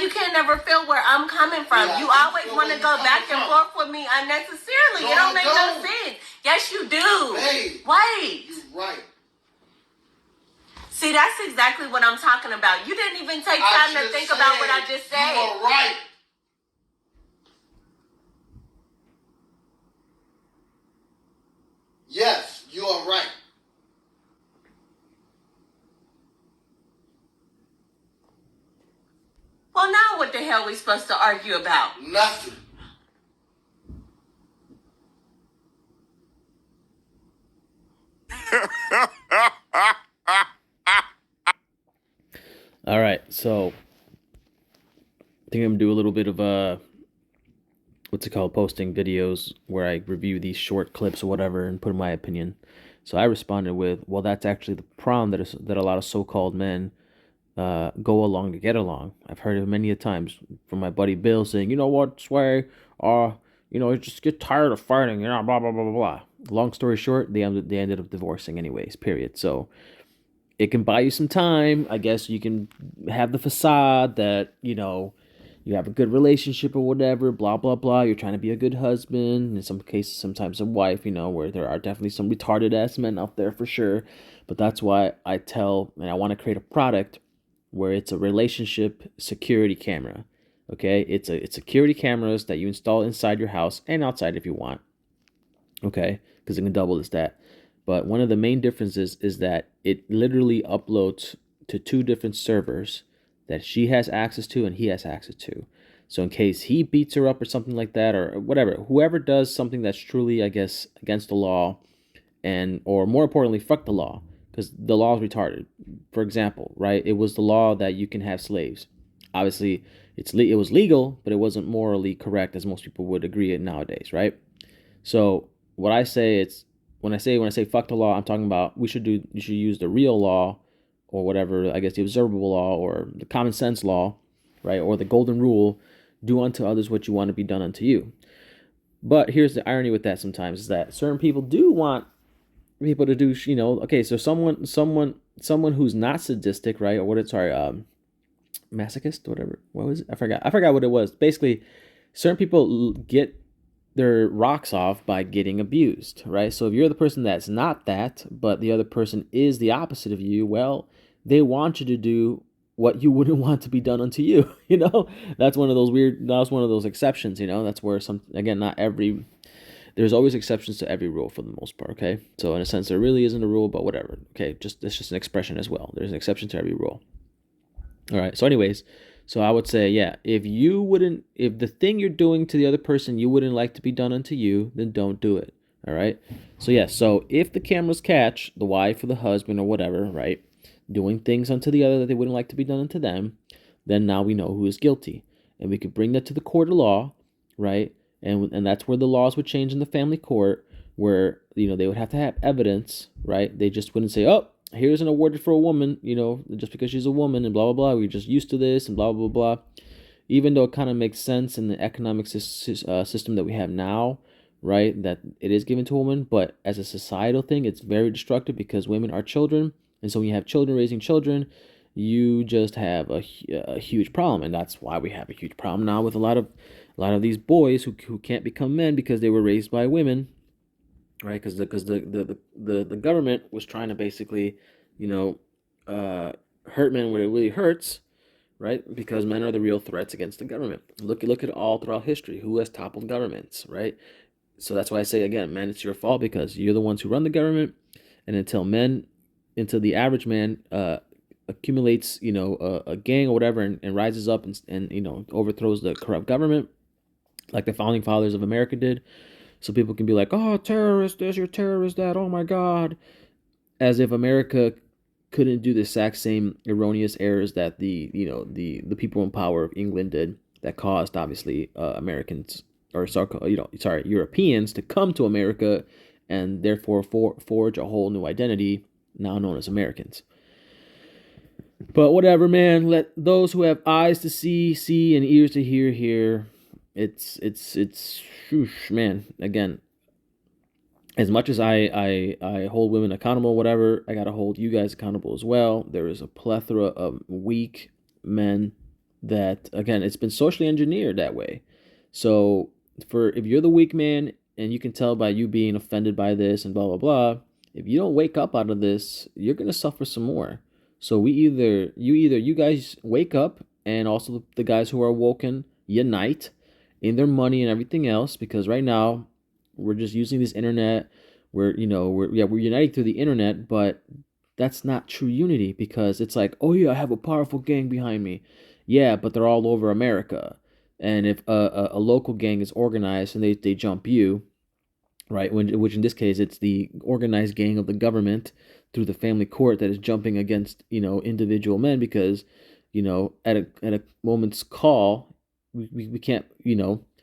you can't never feel where I'm coming from. Yeah, you always want to go back and forth with me unnecessarily. No, it don't I make don't. no sense. Yes, you do. Hey. Wait. You're right. See, that's exactly what I'm talking about. You didn't even take time to think about what I just said. You are right. Yes, you are right. Well, now what the hell are we supposed to argue about? Nothing. All right, so I think I'm gonna do a little bit of what's it called, posting videos where I review these short clips or whatever and put my opinion. So I responded with, well, that's actually the problem that a lot of so-called men go along to get along. I've heard it many a times from my buddy Bill saying, you know what, Sway, just get tired of fighting, blah, blah, blah, blah, blah. Long story short, they ended up divorcing anyways, period. So it can buy you some time. I guess you can have the facade that, you have a good relationship or whatever, blah, blah, blah. You're trying to be a good husband. In some cases, sometimes a wife, where there are definitely some retarded ass men out there for sure. But that's why I want to create a product where it's a relationship security camera. Okay? It's security cameras that you install inside your house and outside if you want. Okay? Because it can double as that. But one of the main differences is that it literally uploads to 2 different servers that she has access to and he has access to. So in case he beats her up or something like that, or whatever, whoever does something that's truly, I guess, against the law, or more importantly, fuck the law, because the law is retarded. For example, right, it was the law that you can have slaves. Obviously, it was legal, but it wasn't morally correct, as most people would agree it nowadays, right? So what I say, when I say fuck the law, I'm talking about you should use the real law, or whatever, I guess the observable law or the common sense law, right? Or the golden rule, do unto others what you want to be done unto you. But here's the irony with that sometimes is that certain people do want people to do, okay, so someone who's not sadistic, right? Or masochist, whatever. What was it? I forgot what it was. Basically, certain people get their rocks off by getting abused, right? So if you're the person that's not that, but the other person is the opposite of you, well, they want you to do what you wouldn't want to be done unto you. That's one of those exceptions. That's where there's always exceptions to every rule for the most part. Okay, so in a sense there really isn't a rule, but whatever. Okay, it's just an expression as well. There's an exception to every rule. All right, so anyways, so I would say, yeah, if the thing you're doing to the other person you wouldn't like to be done unto you, then don't do it. All right, so yeah, so if the cameras catch the wife or the husband or whatever, right, doing things unto the other that they wouldn't like to be done unto them, then now we know who is guilty, and we could bring that to the court of law, right? And that's where the laws would change in the family court, where they would have to have evidence, right? They just wouldn't say, oh, here's an awarded for a woman, just because she's a woman and blah blah blah. We're just used to this and blah blah blah. Even though it kind of makes sense in the economic system that we have now, right? That it is given to a woman, but as a societal thing, it's very destructive because women are children. And so when you have children raising children, you just have a huge problem. And that's why we have a huge problem now with a lot of these boys who can't become men because they were raised by women, right? Because the government was trying to basically, hurt men where it really hurts, right? Because men are the real threats against the government. Look at all throughout history. Who has toppled governments, right? So that's why I say again, men, it's your fault because you're the ones who run the government. And until the average man accumulates, a gang or whatever, and rises up and overthrows the corrupt government, like the founding fathers of America did, so people can be like, oh, terrorist this, you're terrorist that, oh my God, as if America couldn't do the exact same erroneous errors that the people in power of England did, that caused obviously Americans Europeans to come to America and therefore forge a whole new identity now known as Americans. But whatever, man. Let those who have eyes to see, and ears to hear. It's whoosh, man. Again, as much as I hold women accountable, whatever, I gotta hold you guys accountable as well. There is a plethora of weak men that, again, it's been socially engineered that way. So if you're the weak man, and you can tell by you being offended by this and blah blah blah, if you don't wake up out of this, you're gonna suffer some more. So you guys wake up, and also the guys who are awoken unite in their money and everything else, because right now we're just using this internet. We're uniting through the internet, but that's not true unity, because it's like, oh yeah, I have a powerful gang behind me. Yeah, but they're all over America. And if a local gang is organized and they jump you, right? Which in this case, it's the organized gang of the government through the family court that is jumping against, individual men, because, at a moment's call, we can't,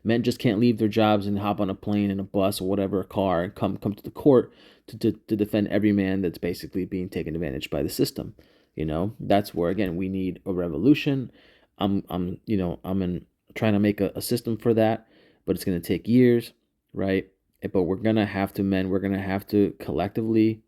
men just can't leave their jobs and hop on a plane and a bus or whatever, a car, and come to the court to defend every man that's basically being taken advantage by the system. That's where, again, we need a revolution. I'm trying to make a system for that, but it's going to take years, right? But we're going to have to, we're going to have to collectively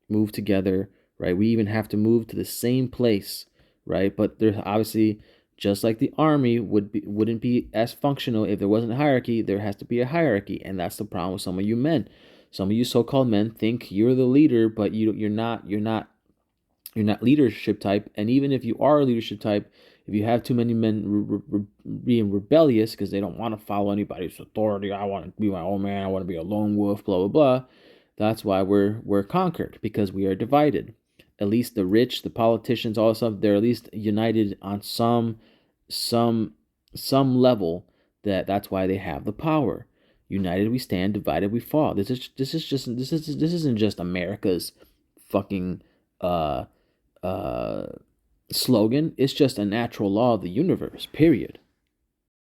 move together, right? We even have to move to the same place, right? But there's obviously, just like the army wouldn't be as functional if there wasn't a hierarchy, there has to be a hierarchy. And that's the problem with some of you men. Some of you so-called men think you're the leader, but you're not leadership type. And even if you are a leadership type, if you have too many men being rebellious because they don't want to follow anybody's authority, I want to be my own man, I want to be a lone wolf, blah blah blah. That's why we're conquered, because we are divided. At least the rich, the politicians, all this stuff, they're at least united on some level. That's why they have the power. United we stand, divided we fall. This isn't just America's fucking slogan. It's just a natural law of the universe, period.